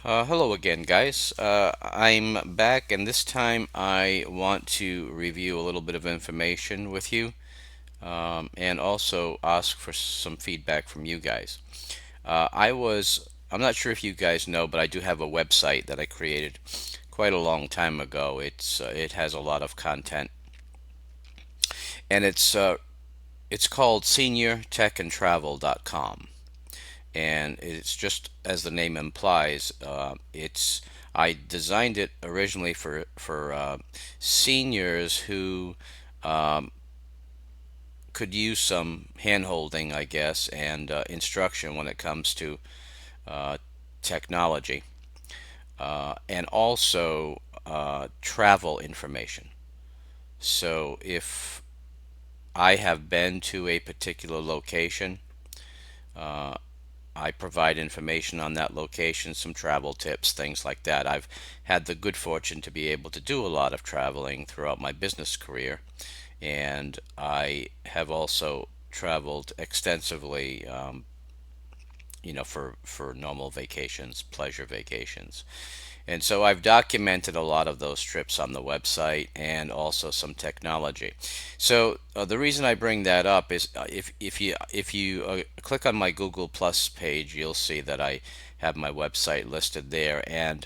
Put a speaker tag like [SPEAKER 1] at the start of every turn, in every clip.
[SPEAKER 1] Hello again, guys. I'm back, and this time I want to review a little bit of information with you and also ask for some feedback from you guys. I'm not sure if you guys know, but I do have a website that I created quite a long time ago. It has a lot of content, and it's called seniortechandtravel.com. And it's just as the name implies. It's I designed it originally for seniors who um, could use some hand-holding, I guess, and instruction when it comes to uh, technology, and also travel information. So if I have been to a particular location, uh, I provide information on that location, some travel tips, things like that. I've had the good fortune to be able to do a lot of traveling throughout my business career, and I have also traveled extensively, for normal vacations, pleasure vacations. And so I've documented a lot of those trips on the website and also some technology. So the reason I bring that up is if you click on my Google Plus page, you'll see that I have my website listed there. And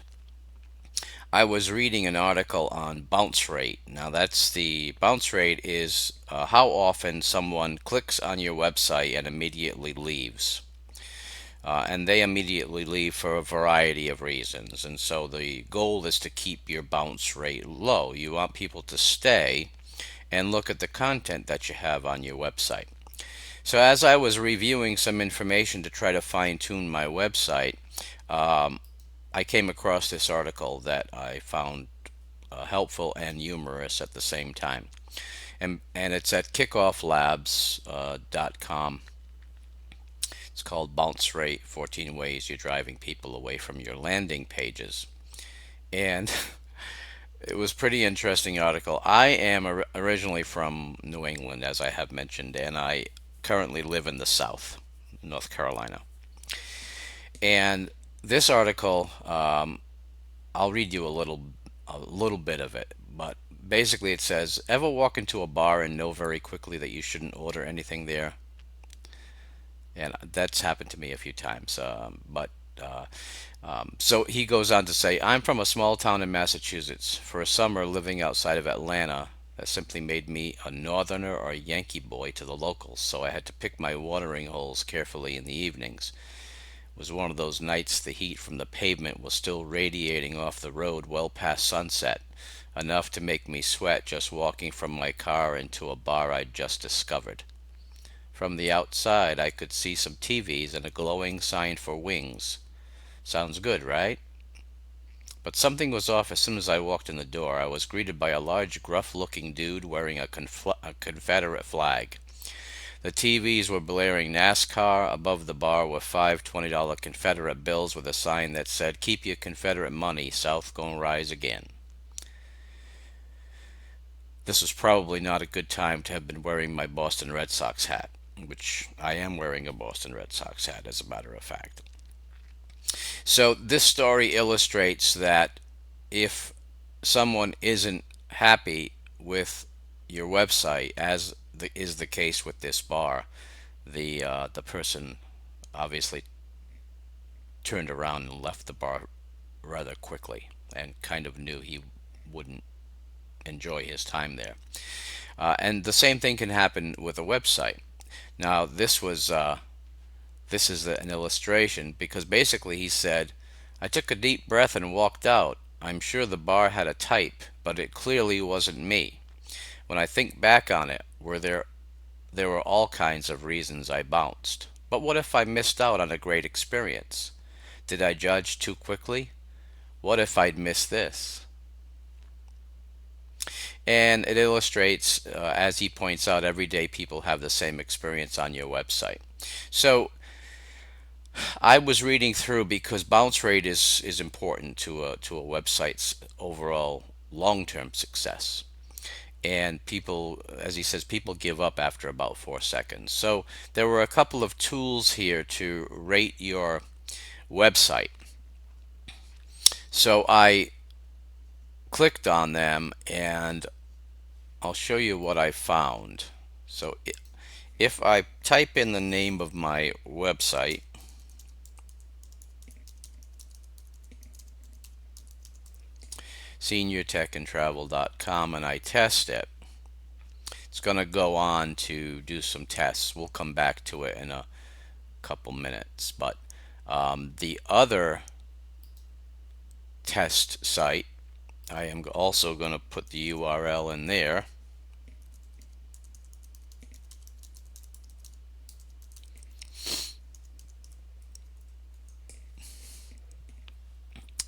[SPEAKER 1] I was reading an article on bounce rate. Now that's the bounce rate is how often someone clicks on your website and immediately leaves. And they immediately leave for a variety of reasons. And so the goal is to keep your bounce rate low. You want people to stay and look at the content that you have on your website. So, as I was reviewing some information to try to fine tune my website, um, I came across this article that I found helpful and humorous at the same time. And it's at kickofflabs.com. It's called Bounce Rate 14 Ways You're Driving People Away from Your Landing Pages. And it was a pretty interesting article. I am originally from New England, as I have mentioned, and I currently live in the South, North Carolina. And this article, I'll read you a little bit of it, but basically it says, ever walk into a bar and know very quickly that you shouldn't order anything there? And that's happened to me a few times. But So he goes on to say, I'm from a small town in Massachusetts. For a summer living outside of Atlanta, that simply made me a northerner or a Yankee boy to the locals, so I had to pick my watering holes carefully in the evenings. It was one of those nights the heat from the pavement was still radiating off the road well past sunset, enough to make me sweat just walking from my car into a bar I'd just discovered. From the outside, I could see some TVs and a glowing sign for wings. Sounds good, right? But something was off as soon as I walked in the door. I was greeted by a large, gruff-looking dude wearing a Confederate flag. The TVs were blaring NASCAR. Above the bar were five $20 Confederate bills with a sign that said, Keep your Confederate money, South gon' rise again. This was probably not a good time to have been wearing my Boston Red Sox hat, which I am wearing a Boston Red Sox hat, as a matter of fact. So this story illustrates that if someone isn't happy with your website, as is the case with this bar, the person obviously turned around and left the bar rather quickly, and kind of knew he wouldn't enjoy his time there. And the same thing can happen with a website. Now, this is an illustration because basically he said, I took a deep breath and walked out. I'm sure the bar had a type, but it clearly wasn't me. When I think back on it, there were all kinds of reasons I bounced. But what if I missed out on a great experience? Did I judge too quickly? What if I'd missed this? And it illustrates, as he points out, everyday people have the same experience on your website. So I was reading through because bounce rate is important to a website's overall long-term success. And people, as he says, people give up after about 4 seconds. So there were a couple of tools here to rate your website. So I clicked on them and I'll show you what I found. So if I type in the name of my website, seniortechandtravel.com, and I test it, it's going to go on to do some tests. We'll come back to it in a couple minutes. But the other test site, I am also going to put the URL in there.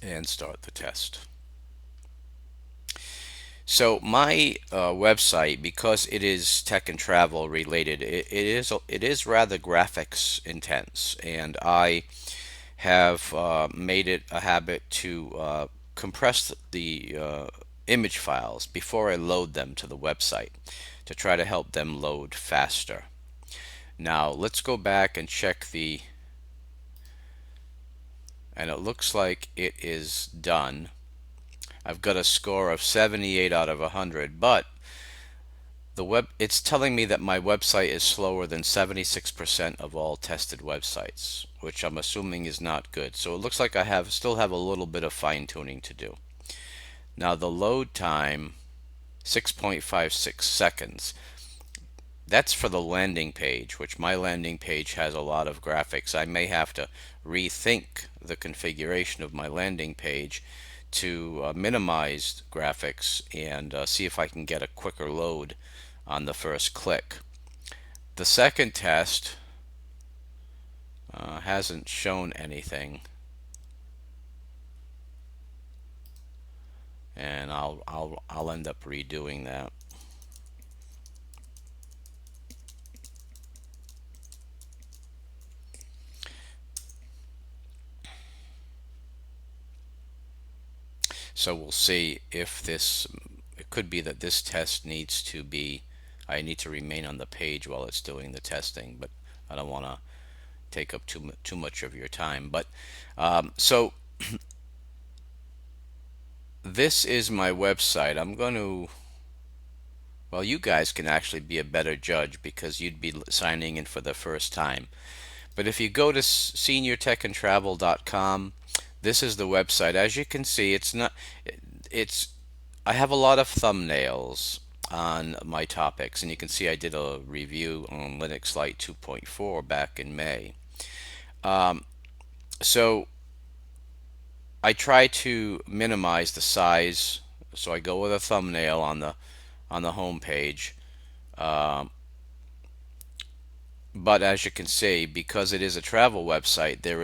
[SPEAKER 1] And start the test. So my website, because it is tech and travel related, it is rather graphics intense, and I have made it a habit to compress the image files before I load them to the website to try to help them load faster. Now let's go back and check and it looks like it is done. I've got a score of 78 out of 100, but it's telling me that my website is slower than 76% of all tested websites, which I'm assuming is not good. So it looks like I still have a little bit of fine tuning to do. Now the load time, 6.56 seconds. That's for the landing page, which my landing page has a lot of graphics. I may have to rethink the configuration of my landing page to minimize graphics and see if I can get a quicker load on the first click. The second test hasn't shown anything, and I'll end up redoing that. So we'll see if this, it could be that this test needs to be, I need to remain on the page while it's doing the testing, but I don't want to take up too much of your time. But so this is my website. I'm going to, well, you guys can actually be a better judge because you'd be signing in for the first time. But if you go to seniortechandtravel.com, this is the website. As you can see, it's I have a lot of thumbnails on my topics, and you can see I did a review on Linux Lite 2.4 back in May. So I try to minimize the size, so I go with a thumbnail on the home page. But as you can see, because it is a travel website, a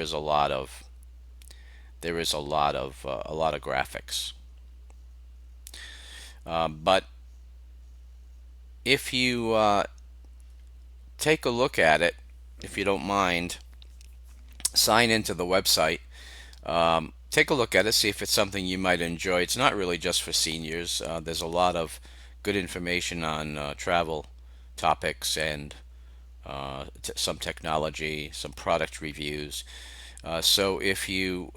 [SPEAKER 1] lot of graphics. But if you take a look at it, if you don't mind, sign into the website. Take a look at it, see if it's something you might enjoy. It's not really just for seniors. There's a lot of good information on travel topics and some technology, some product reviews. So if you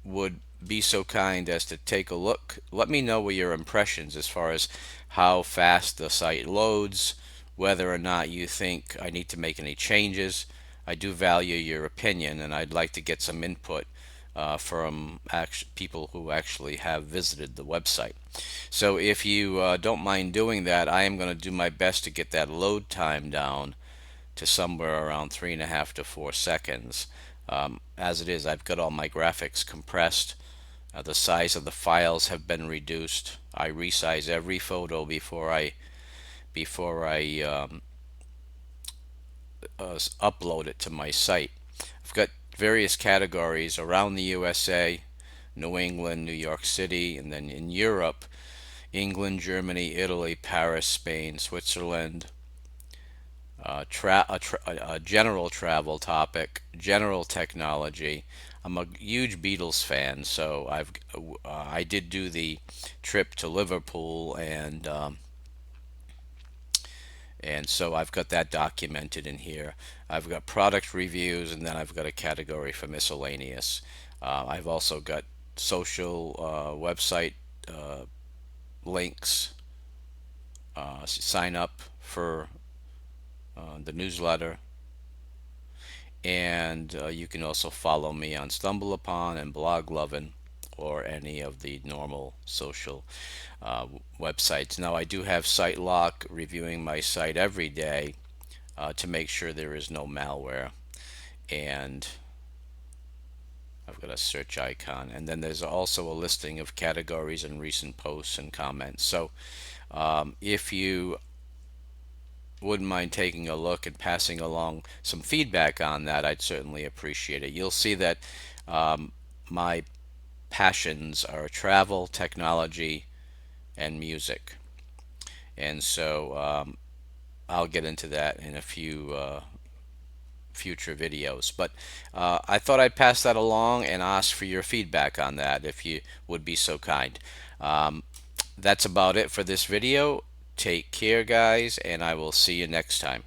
[SPEAKER 1] would be so kind as to take a look, let me know what your impressions as far as how fast the site loads, whether or not you think I need to make any changes. I do value your opinion, and I'd like to get some input from people who actually have visited the website. So if you don't mind doing that, I am going to do my best to get that load time down to somewhere around 3.5 to 4 seconds. As it is, I've got all my graphics compressed. The size of the files have been reduced. I resize every photo before I upload it to my site. I've got various categories around the USA, New England, New York City, and then in Europe, England, Germany, Italy, Paris, Spain, Switzerland. A general travel topic, general technology. I'm a huge Beatles fan, so I did do the trip to Liverpool, and so I've got that documented in here. I've got product reviews, and then I've got a category for miscellaneous. I've also got social website links. Sign up for the newsletter, and you can also follow me on StumbleUpon and BlogLovin or any of the normal social websites. Now, I do have SiteLock reviewing my site every day to make sure there is no malware, and I've got a search icon, and then there's also a listing of categories and recent posts and comments. So if you wouldn't mind taking a look and passing along some feedback on that, I'd certainly appreciate it. You'll see that my passions are travel, technology, and music. And so I'll get into that in a few future videos. But I thought I'd pass that along and ask for your feedback on that if you would be so kind. Um, that's about it for this video. Take care, guys, and I will see you next time.